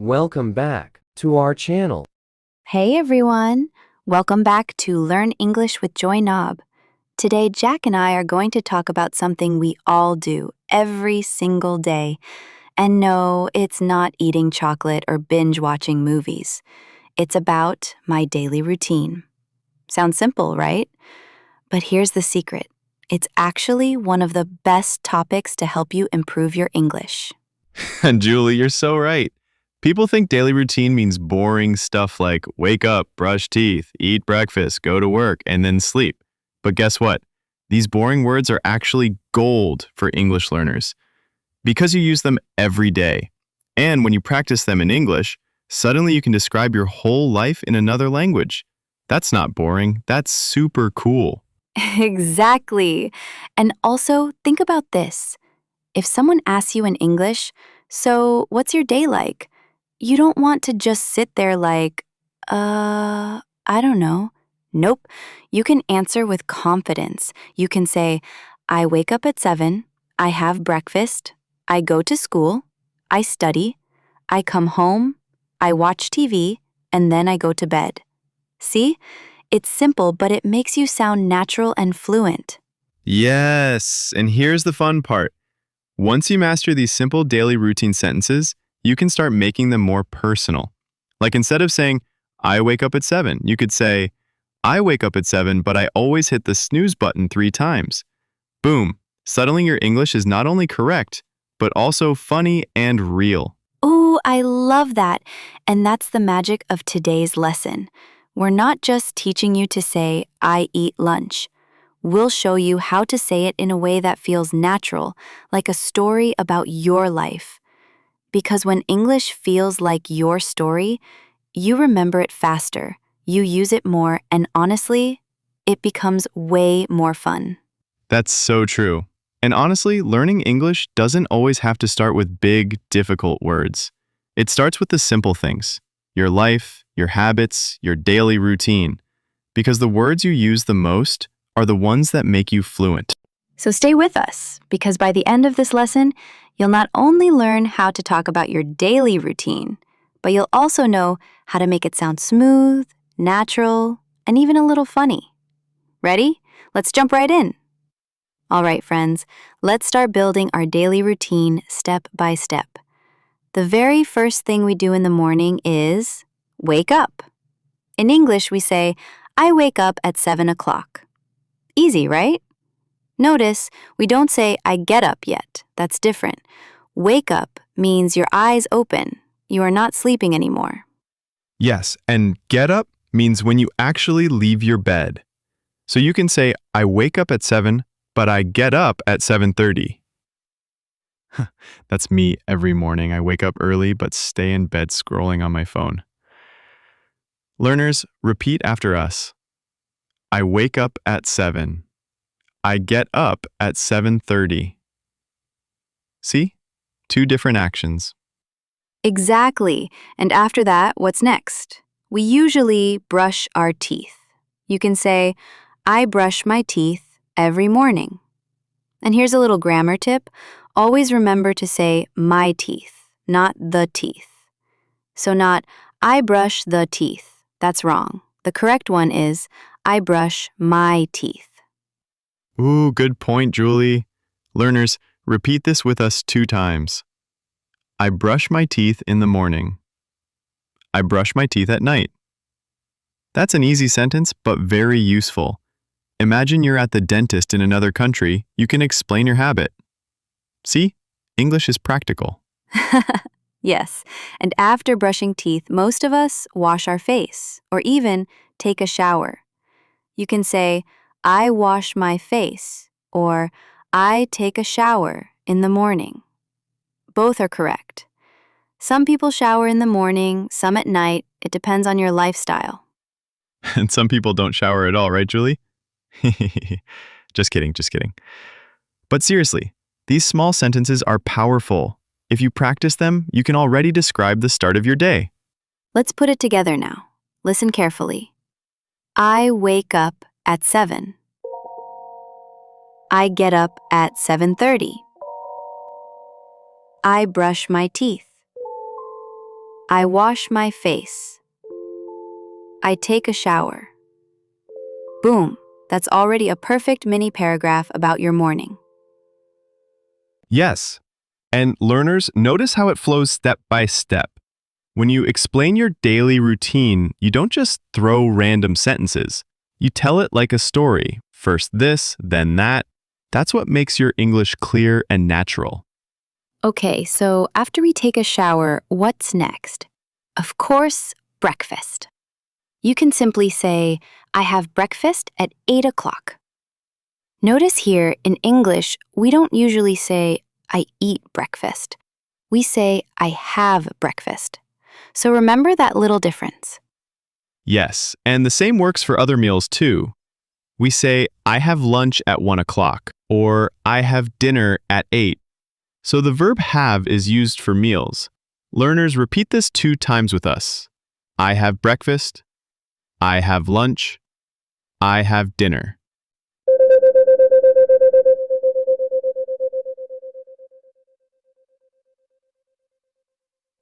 Welcome back to our channel. Hey everyone! Welcome back to Learn English with Joynob. Today, Jack and I are going to talk about something we all do every single day. And no, it's not eating chocolate or binge watching movies. It's about my daily routine. Sounds simple, right? But here's the secret. It's actually one of the best topics to help you improve your English. And Julie, you're so right. People think daily routine means boring stuff like wake up, brush teeth, eat breakfast, go to work, and then sleep. But guess what? These boring words are actually gold for English learners because you use them every day. And when you practice them in English, suddenly you can describe your whole life in another language. That's not boring. That's super cool. Exactly. And also, think about this. If someone asks you in English, "So, what's your day like?" You don't want to just sit there like, I don't know. Nope. You can answer with confidence. You can say, I wake up at 7, I have breakfast, I go to school, I study, I come home, I watch TV, and then I go to bed. See? It's simple, but it makes you sound natural and fluent. Yes, and here's the fun part. Once you master these simple daily routine sentences, you can start making them more personal. Like instead of saying, I wake up at 7, you could say, I wake up at 7, but I always hit the snooze button 3 times. Boom, suddenly your English is not only correct, but also funny and real. Ooh, I love that. And that's the magic of today's lesson. We're not just teaching you to say, I eat lunch. We'll show you how to say it in a way that feels natural, like a story about your life. Because when English feels like your story, you remember it faster, you use it more, and honestly, it becomes way more fun. That's so true. And honestly, learning English doesn't always have to start with big, difficult words. It starts with the simple things, your life, your habits, your daily routine. Because the words you use the most are the ones that make you fluent. So stay with us, because by the end of this lesson, you'll not only learn how to talk about your daily routine, but you'll also know how to make it sound smooth, natural, and even a little funny. Ready? Let's jump right in. All right, friends, let's start building our daily routine step by step. The very first thing we do in the morning is wake up. In English, we say, I wake up at 7 o'clock. Easy, right? Notice, we don't say, I get up yet. That's different. Wake up means your eyes open. You are not sleeping anymore. Yes, and get up means when you actually leave your bed. So you can say, I wake up at 7, but I get up at 7:30. That's me every morning. I wake up early but stay in bed scrolling on my phone. Learners, repeat after us. I wake up at 7. I get up at 7:30. See? 2 different actions. Exactly. And after that, what's next? We usually brush our teeth. You can say, I brush my teeth every morning. And here's a little grammar tip. Always remember to say my teeth, not the teeth. So not, I brush the teeth. That's wrong. The correct one is, I brush my teeth. Ooh, good point, Julie. Learners, repeat this with us 2 times. I brush my teeth in the morning. I brush my teeth at night. That's an easy sentence, but very useful. Imagine you're at the dentist in another country. You can explain your habit. See? English is practical. Yes, and after brushing teeth, most of us wash our face or even take a shower. You can say, I wash my face or I take a shower in the morning. Both are correct. Some people shower in the morning, some at night. It depends on your lifestyle. And some people don't shower at all, right, Julie? Just kidding, just kidding. But seriously, these small sentences are powerful. If you practice them, you can already describe the start of your day. Let's put it together now. Listen carefully. I wake up at 7. I get up at 7:30. I brush my teeth. I wash my face. I take a shower. Boom, that's already a perfect mini paragraph about your morning. Yes. And learners, notice how it flows step by step. When you explain your daily routine, you don't just throw random sentences. You tell it like a story. First this, then that. That's what makes your English clear and natural. Okay, so after we take a shower, what's next? Of course, breakfast. You can simply say, I have breakfast at 8 o'clock. Notice here, in English, we don't usually say, I eat breakfast. We say, I have breakfast. So remember that little difference. Yes, and the same works for other meals too. We say, I have lunch at 1 o'clock, or I have dinner at 8. So the verb have is used for meals. Learners, repeat this 2 times with us. I have breakfast. I have lunch. I have dinner.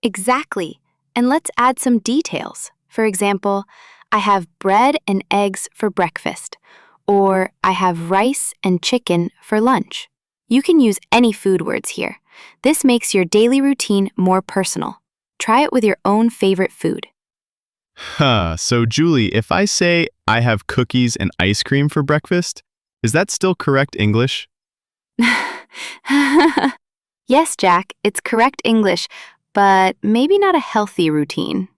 Exactly. And let's add some details. For example, I have bread and eggs for breakfast, or I have rice and chicken for lunch. You can use any food words here. This makes your daily routine more personal. Try it with your own favorite food. So Julie, if I say I have cookies and ice cream for breakfast, is that still correct English? Yes, Jack, it's correct English, but maybe not a healthy routine.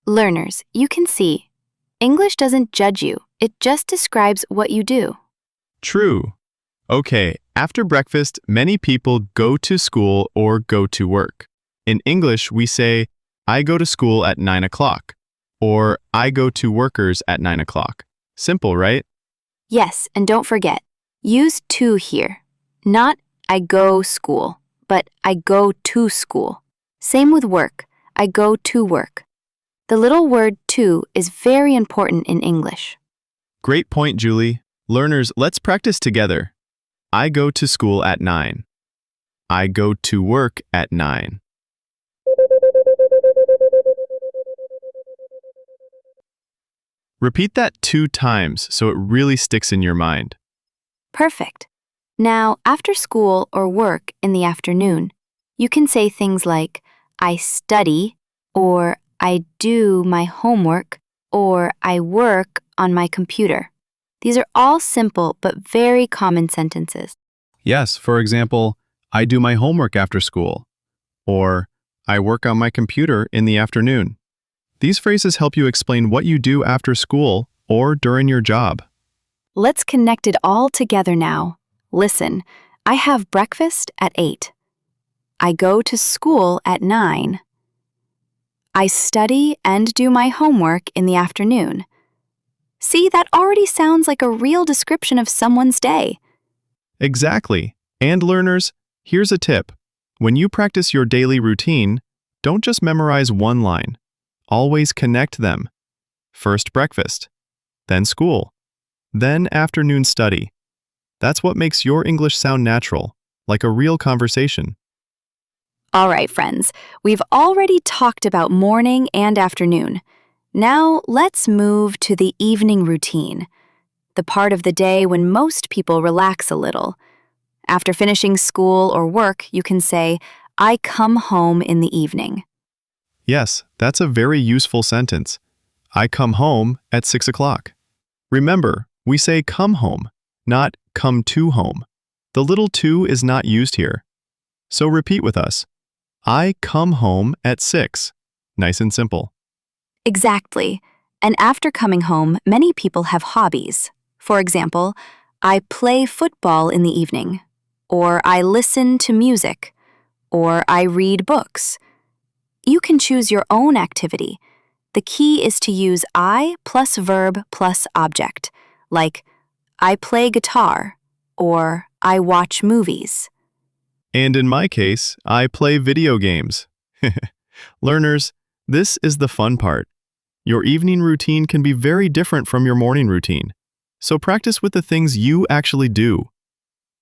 Learners, you can see, English doesn't judge you, it just describes what you do. True. Okay, after breakfast, many people go to school or go to work. In English, we say, I go to school at 9 o'clock, or I go to workers at 9 o'clock. Simple, right? Yes, and don't forget, use to here. Not I go school, but I go to school. Same with work, I go to work. The little word to is very important in English. Great point, Julie. Learners, let's practice together. I go to school at 9. I go to work at 9. Repeat that 2 times so it really sticks in your mind. Perfect. Now, after school or work in the afternoon, you can say things like, I study, or I do my homework, or I work on my computer. These are all simple but very common sentences. Yes, for example, I do my homework after school, or I work on my computer in the afternoon. These phrases help you explain what you do after school or during your job. Let's connect it all together now. Listen, I have breakfast at 8. I go to school at 9. I study and do my homework in the afternoon. See, that already sounds like a real description of someone's day. Exactly. And learners, here's a tip. When you practice your daily routine, don't just memorize one line. Always connect them. First breakfast, then school, then afternoon study. That's what makes your English sound natural, like a real conversation. All right, friends, we've already talked about morning and afternoon. Now let's move to the evening routine, the part of the day when most people relax a little. After finishing school or work, you can say, I come home in the evening. Yes, that's a very useful sentence. I come home at 6 o'clock. Remember, we say come home, not come to home. The little to is not used here. So repeat with us. I come home at 6. Nice and simple. Exactly. And after coming home, many people have hobbies. For example, I play football in the evening, or I listen to music, or I read books. You can choose your own activity. The key is to use I plus verb plus object, like I play guitar, or I watch movies. And in my case, I play video games. Learners, this is the fun part. Your evening routine can be very different from your morning routine. So practice with the things you actually do.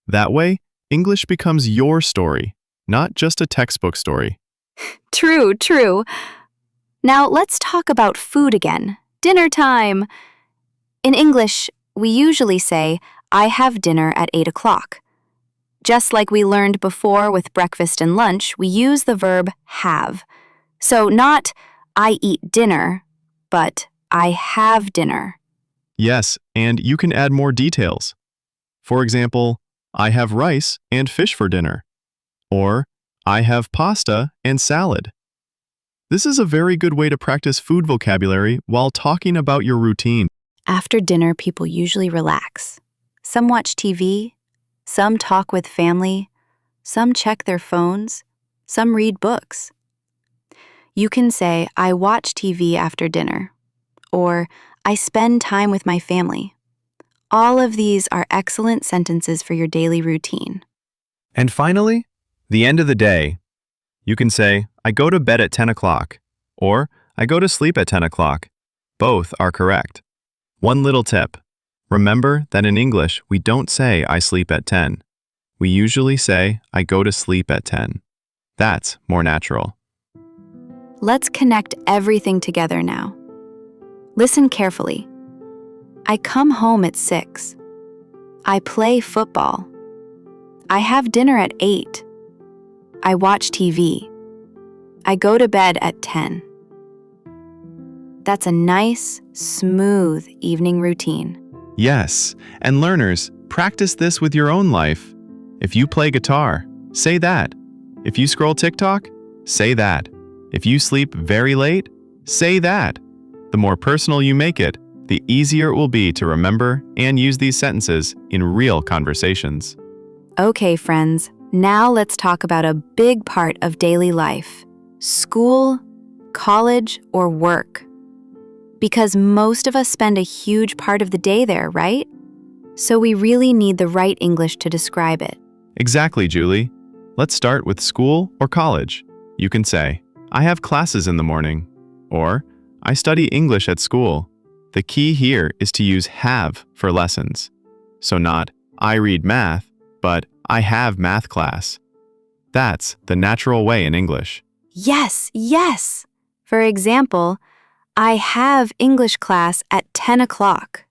That way, English becomes your story, not just a textbook story. True, true. Now let's talk about food again. Dinner time. In English, we usually say, I have dinner at 8 o'clock. Just like we learned before with breakfast and lunch, we use the verb have. So not, I eat dinner, but I have dinner. Yes, and you can add more details. For example, I have rice and fish for dinner. Or, I have pasta and salad. This is a very good way to practice food vocabulary while talking about your routine. After dinner, people usually relax. Some watch TV, some talk with family, some check their phones, some read books. You can say, I watch TV after dinner, or I spend time with my family. All of these are excellent sentences for your daily routine. And finally, the end of the day. You can say, I go to bed at 10 o'clock, or I go to sleep at 10 o'clock. Both are correct. One little tip. Remember that in English, we don't say I sleep at 10. We usually say I go to sleep at 10. That's more natural. Let's connect everything together now. Listen carefully. I come home at 6. I play football. I have dinner at 8. I watch TV. I go to bed at 10. That's a nice, smooth evening routine. Yes, and learners, practice this with your own life. If you play guitar, say that. If you scroll TikTok, say that. If you sleep very late, say that. The more personal you make it, the easier it will be to remember and use these sentences in real conversations. Okay, friends, now let's talk about a big part of daily life: school, college, or work. Because most of us spend a huge part of the day there, right? So we really need the right English to describe it. Exactly, Julie. Let's start with school or college. You can say, I have classes in the morning, or I study English at school. The key here is to use have for lessons. So not, I read math, but I have math class. That's the natural way in English. Yes, yes. For example, I have English class at 10 o'clock.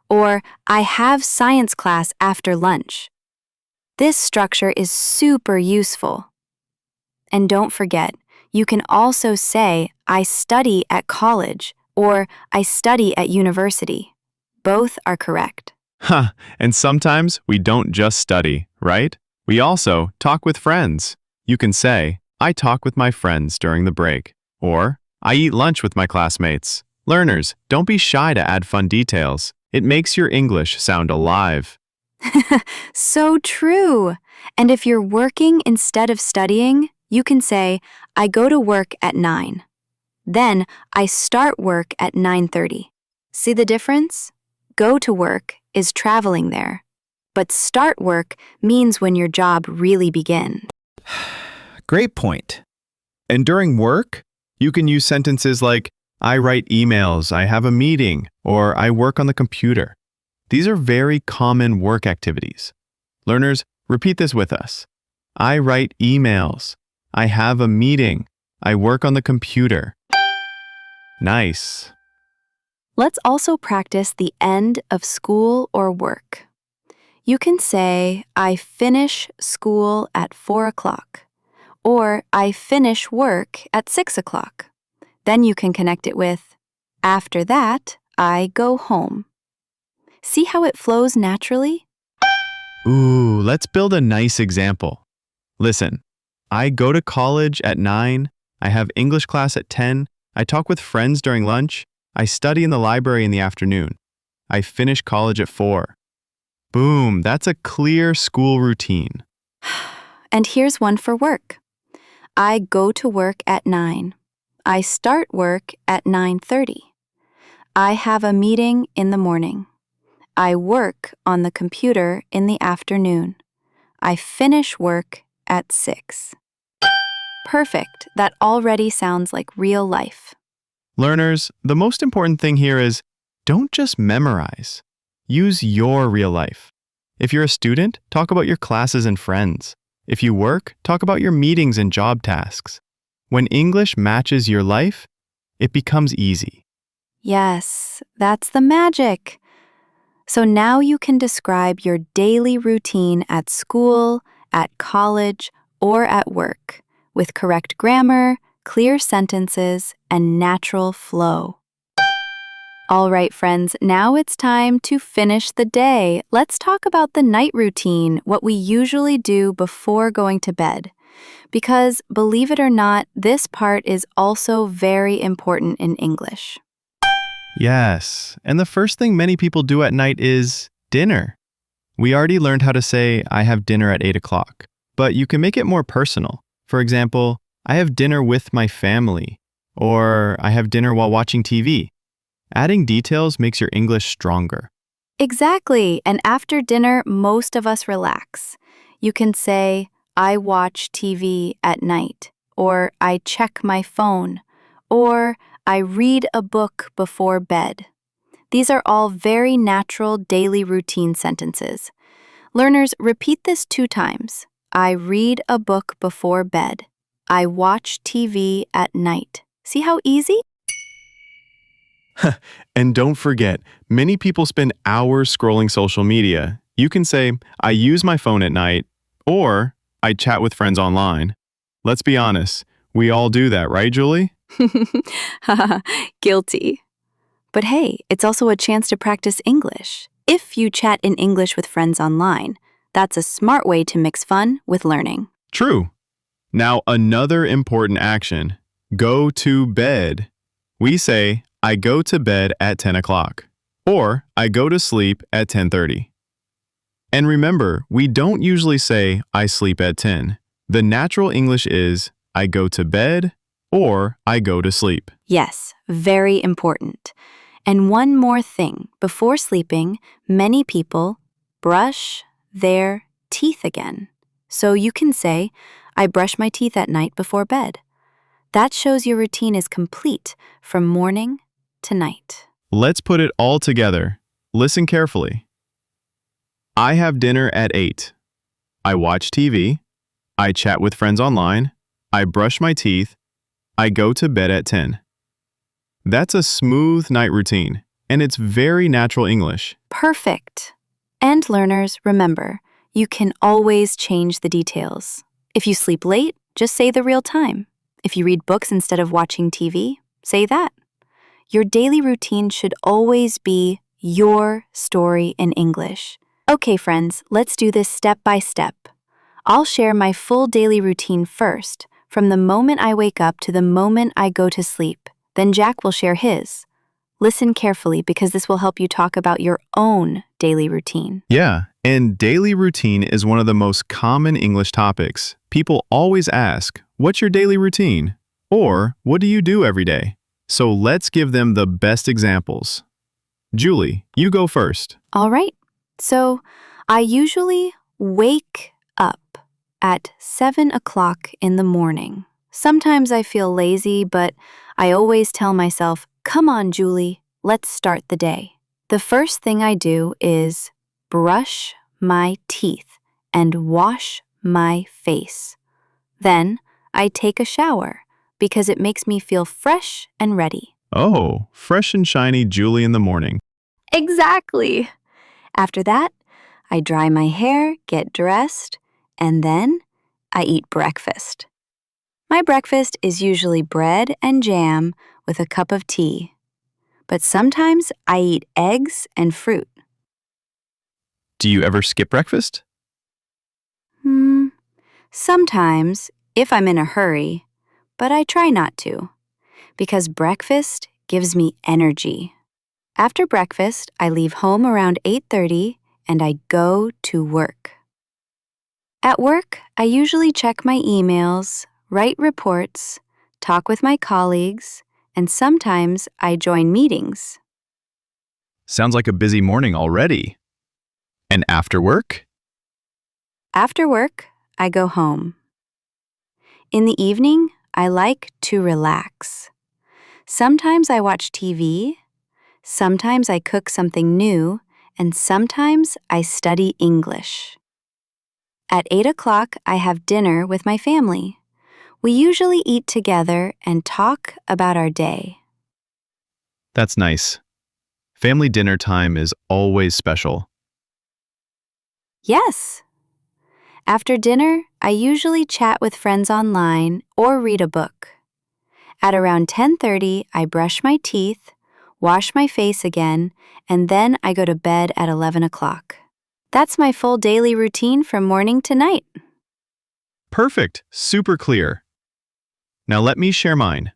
Or I have science class after lunch. This structure is super useful. And don't forget, you can also say, I study at college, or I study at university. Both are correct. Huh, and sometimes we don't just study, right? We also talk with friends. You can say, I talk with my friends during the break, or I eat lunch with my classmates. Learners, don't be shy to add fun details. It makes your English sound alive. So true. And if you're working instead of studying, you can say, I go to work at 9. Then I start work at 9:30. See the difference? Go to work is traveling there, but start work means when your job really begins. Great point. And during work, you can use sentences like, I write emails, I have a meeting, or I work on the computer. These are very common work activities. Learners, repeat this with us. I write emails, I have a meeting, I work on the computer. Nice. Let's also practice the end of school or work. You can say, I finish school at 4 o'clock, or I finish work at 6 o'clock. Then you can connect it with, after that, I go home. See how it flows naturally? Ooh, let's build a nice example. Listen, I go to college at 9, I have English class at 10, I talk with friends during lunch, I study in the library in the afternoon. I finish college at 4. Boom, that's a clear school routine. And here's one for work. I go to work at 9. I start work at 9:30. I have a meeting in the morning. I work on the computer in the afternoon. I finish work at 6. Perfect. That already sounds like real life. Learners, the most important thing here is don't just memorize. Use your real life. If you're a student, talk about your classes and friends. If you work, talk about your meetings and job tasks. When English matches your life, it becomes easy. Yes, that's the magic. So now you can describe your daily routine at school, at college, or at work with correct grammar, clear sentences, and natural flow. All right, friends, now it's time to finish the day. Let's talk about the night routine, what we usually do before going to bed. Because, believe it or not, this part is also very important in English. Yes, and the first thing many people do at night is dinner. We already learned how to say, I have dinner at 8 o'clock, but you can make it more personal. For example, I have dinner with my family, or I have dinner while watching TV. Adding details makes your English stronger. Exactly, and after dinner, most of us relax. You can say, I watch TV at night, or I check my phone, or I read a book before bed. These are all very natural daily routine sentences. Learners, repeat this 2 times. I read a book before bed. I watch TV at night. See how easy? And don't forget, many people spend hours scrolling social media. You can say, I use my phone at night, or I chat with friends online. Let's be honest, we all do that, right, Julie? Guilty. But hey, it's also a chance to practice English. If you chat in English with friends online, that's a smart way to mix fun with learning. True. Now, another important action, go to bed. We say, I go to bed at 10 o'clock, or I go to sleep at 10:30. And remember, we don't usually say, I sleep at 10. The natural English is, I go to bed, or I go to sleep. Yes, very important. And one more thing, before sleeping, many people brush their teeth again. So you can say, I brush my teeth at night before bed. That shows your routine is complete from morning to night. Let's put it all together. Listen carefully. I have dinner at 8. I watch TV. I chat with friends online. I brush my teeth. I go to bed at 10. That's a smooth night routine, and it's very natural English. Perfect. And learners, remember, you can always change the details. If you sleep late, just say the real time. If you read books instead of watching TV, say that. Your daily routine should always be your story in English. Okay, friends, let's do this step by step. I'll share my full daily routine first, from the moment I wake up to the moment I go to sleep. Then Jack will share his. Listen carefully because this will help you talk about your own daily routine. Yeah, and daily routine is one of the most common English topics. People always ask, what's your daily routine? Or, what do you do every day? So let's give them the best examples. Julie, you go first. All right. So I usually wake up at 7 o'clock in the morning. Sometimes I feel lazy, but I always tell myself, come on, Julie, let's start the day. The first thing I do is brush my teeth and wash my face. Then I take a shower because it makes me feel fresh and ready. Oh, fresh and shiny Julie in the morning. Exactly. After that, I dry my hair, get dressed, and then I eat breakfast. My breakfast is usually bread and jam with a cup of tea. But sometimes I eat eggs and fruit. Do you ever skip breakfast? Sometimes, if I'm in a hurry, but I try not to, because breakfast gives me energy. After breakfast, I leave home around 8:30 and I go to work. At work, I usually check my emails, write reports, talk with my colleagues, and sometimes I join meetings. Sounds like a busy morning already. And after work? After work, I go home. In the evening, I like to relax. Sometimes I watch TV, sometimes I cook something new, and sometimes I study English. At 8 o'clock, I have dinner with my family. We usually eat together and talk about our day. That's nice. Family dinner time is always special. Yes. After dinner, I usually chat with friends online or read a book. At around 10:30, I brush my teeth, wash my face again, and then I go to bed at 11 o'clock. That's my full daily routine from morning to night. Perfect. Super clear. Now let me share mine.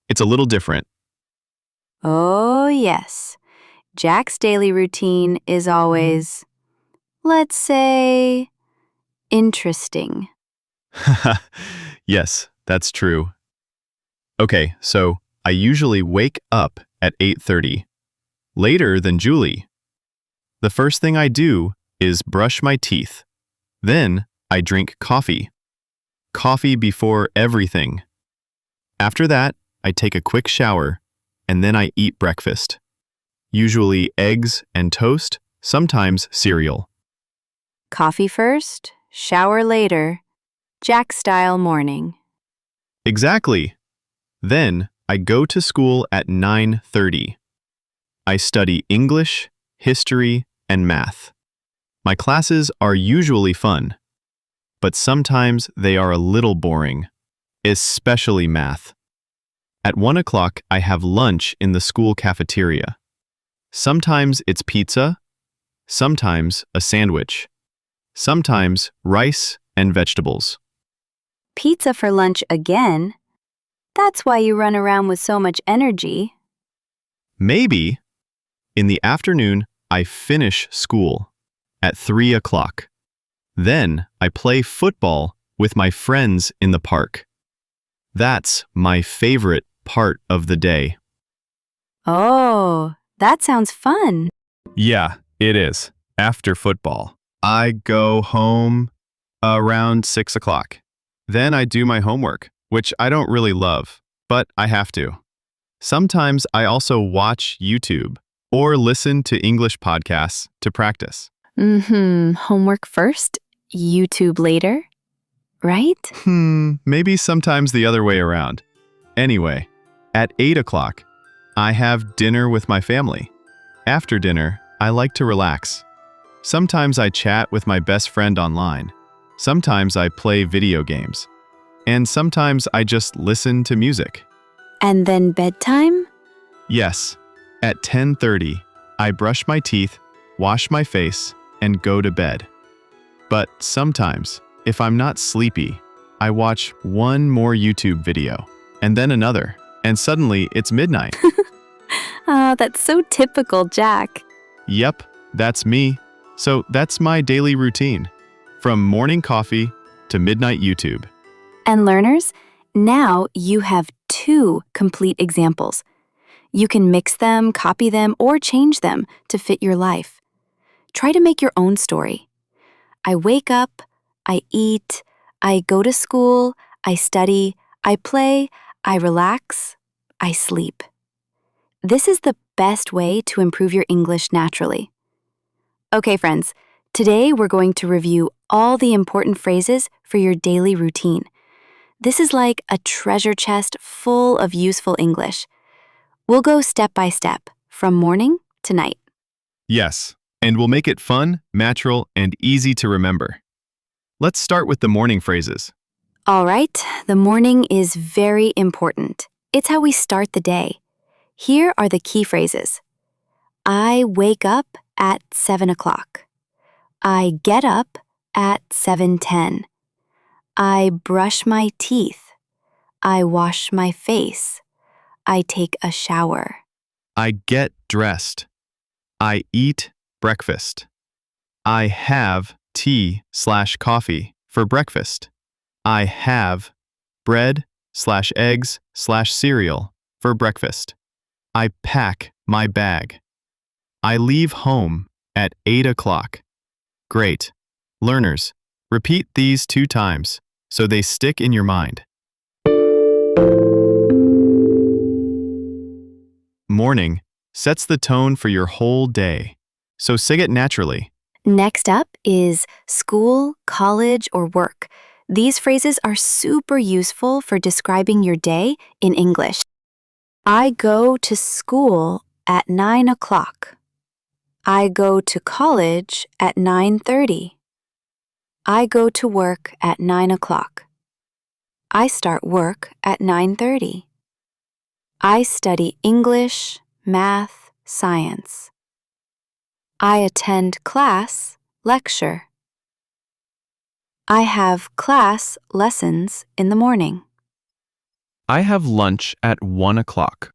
It's a little different. Oh, yes. Jack's daily routine is always, let's say, interesting. Yes, that's true. Okay, so I usually wake up at 8:30, later than Julie. The first thing I do is brush my teeth. Then I drink coffee. Coffee before everything. After that, I take a quick shower, and then I eat breakfast. Usually eggs and toast, sometimes cereal. Coffee first, shower later. Jack-style morning. Exactly. Then I go to school at 9:30. I study English, history, and math. My classes are usually fun, but sometimes they are a little boring, especially math. At 1 o'clock, I have lunch in the school cafeteria. Sometimes it's pizza, sometimes a sandwich, sometimes rice and vegetables. Pizza for lunch again? That's why you run around with so much energy. Maybe. In the afternoon, I finish school at 3 o'clock. Then I play football with my friends in the park. That's my favorite part of the day. Oh, that sounds fun. Yeah, it is. After football, I go home around 6 o'clock. Then I do my homework, which I don't really love, but I have to. Sometimes I also watch YouTube or listen to English podcasts to practice. Homework first, YouTube later, right? Maybe sometimes the other way around. Anyway, at 8 o'clock, I have dinner with my family. After dinner, I like to relax. Sometimes I chat with my best friend online. Sometimes I play video games. And sometimes I just listen to music. And then bedtime? Yes, at 10:30, I brush my teeth, wash my face, and go to bed. But sometimes, if I'm not sleepy, I watch one more YouTube video, and then another, and suddenly it's midnight. Oh, that's so typical, Jack. Yep, that's me. So that's my daily routine. From morning coffee to midnight YouTube. And learners, now you have 2 complete examples. You can mix them, copy them, or change them to fit your life. Try to make your own story. I wake up, I eat, I go to school, I study, I play, I relax, I sleep. This is the best way to improve your English naturally. Okay, friends, today we're going to review all the important phrases for your daily routine. This is like a treasure chest full of useful English. We'll go step by step, from morning to night. Yes, and we'll make it fun, natural, and easy to remember. Let's start with the morning phrases. All right, the morning is very important. It's how we start the day. Here are the key phrases. I wake up at 7 o'clock. I get up at 7:10. I brush my teeth. I wash my face. I take a shower. I get dressed. I eat breakfast. I have tea/coffee for breakfast. I have bread/eggs/cereal for breakfast. I pack my bag. I leave home at 8 o'clock. Great. Learners, repeat these 2 times so they stick in your mind. Morning sets the tone for your whole day, so say it naturally. Next up is school, college, or work. These phrases are super useful for describing your day in English. I go to school at 9 o'clock. I go to college at 9:30. I go to work at 9 o'clock. I start work at 9:30. I study English, math, science. I attend class, lecture. I have class lessons in the morning. I have lunch at 1 o'clock.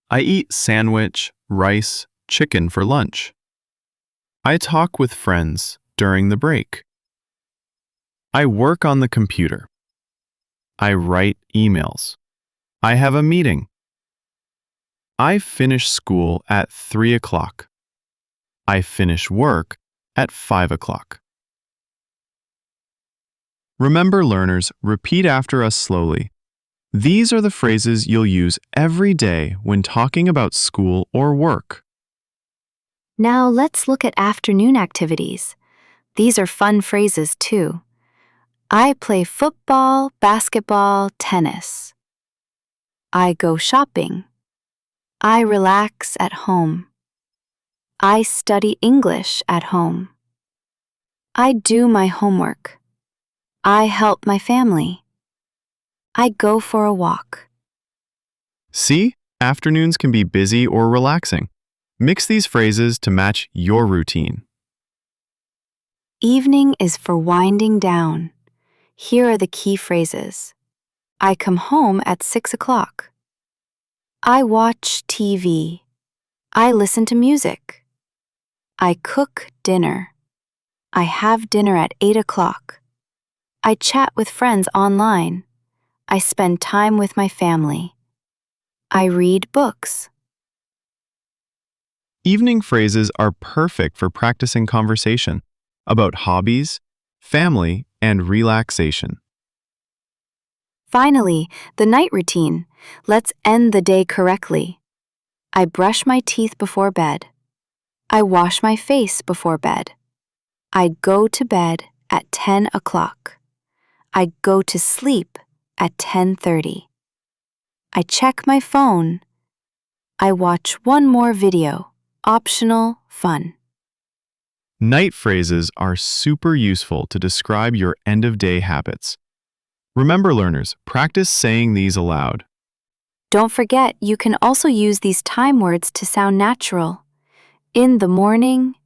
I eat sandwich, rice, chicken for lunch. I talk with friends during the break. I work on the computer. I write emails. I have a meeting. I finish school at 3 o'clock. I finish work at 5 o'clock. Remember, learners, repeat after us slowly. These are the phrases you'll use every day when talking about school or work. Now let's look at afternoon activities. These are fun phrases too. I play football, basketball, tennis. I go shopping. I relax at home. I study English at home. I do my homework. I help my family. I go for a walk. See, afternoons can be busy or relaxing. Mix these phrases to match your routine. Evening is for winding down. Here are the key phrases. I come home at 6 o'clock. I watch TV. I listen to music. I cook dinner. I have dinner at 8 o'clock. I chat with friends online. I spend time with my family. I read books. Evening phrases are perfect for practicing conversation about hobbies, family, and relaxation. Finally, the night routine. Let's end the day correctly. I brush my teeth before bed. I wash my face before bed. I go to bed at 10 o'clock. I go to sleep at 10:30. I check my phone. I watch one more video. Optional, fun. Night phrases are super useful to describe your end-of-day habits. Remember, learners, practice saying these aloud. Don't forget, you can also use these time words to sound natural. In the morning,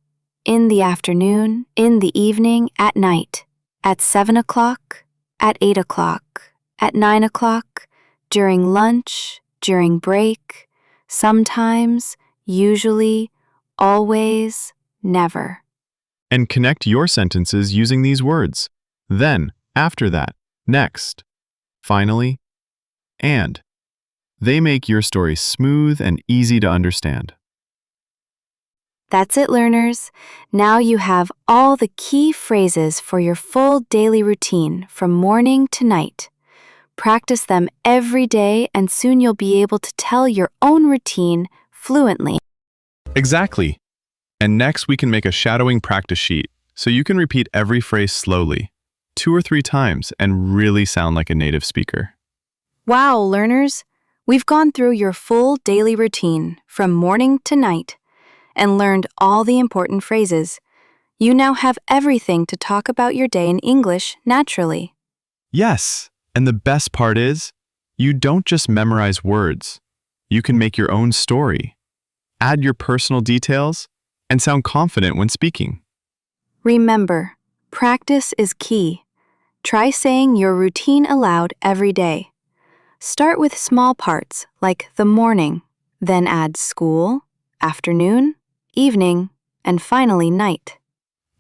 in the afternoon, in the evening, at night, at 7 o'clock, at 8 o'clock, at 9 o'clock, during lunch, during break, sometimes, usually, always, never. And connect your sentences using these words. Then, after that, next, finally, and. They make your story smooth and easy to understand. That's it, learners. Now you have all the key phrases for your full daily routine from morning to night. Practice them every day, and soon you'll be able to tell your own routine fluently. Exactly. And next, we can make a shadowing practice sheet so you can repeat every phrase slowly, 2 or 3 times, and really sound like a native speaker. Wow, learners! We've gone through your full daily routine from morning to night and learned all the important phrases. You now have everything to talk about your day in English naturally. Yes, and the best part is, you don't just memorize words. You can make your own story, add your personal details, and sound confident when speaking. Remember, practice is key. Try saying your routine aloud every day. Start with small parts like the morning, then add school, afternoon, evening, and finally night.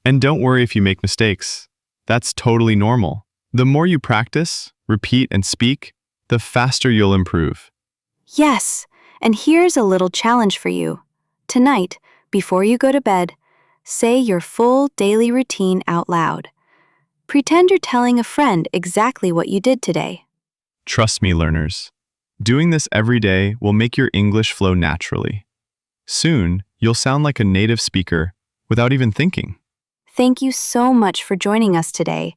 And don't worry if you make mistakes. That's totally normal. The more you practice, repeat, and speak, the faster you'll improve. Yes, and here's a little challenge for you. Tonight, before you go to bed, say your full daily routine out loud. Pretend you're telling a friend exactly what you did today. Trust me, learners. Doing this every day will make your English flow naturally. Soon, you'll sound like a native speaker without even thinking. Thank you so much for joining us today.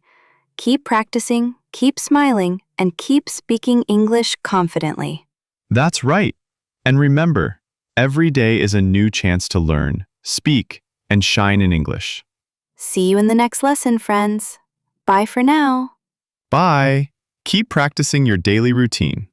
Keep practicing, keep smiling, and keep speaking English confidently. That's right. And remember, every day is a new chance to learn, speak, and shine in English. See you in the next lesson, friends. Bye for now. Bye. Keep practicing your daily routine.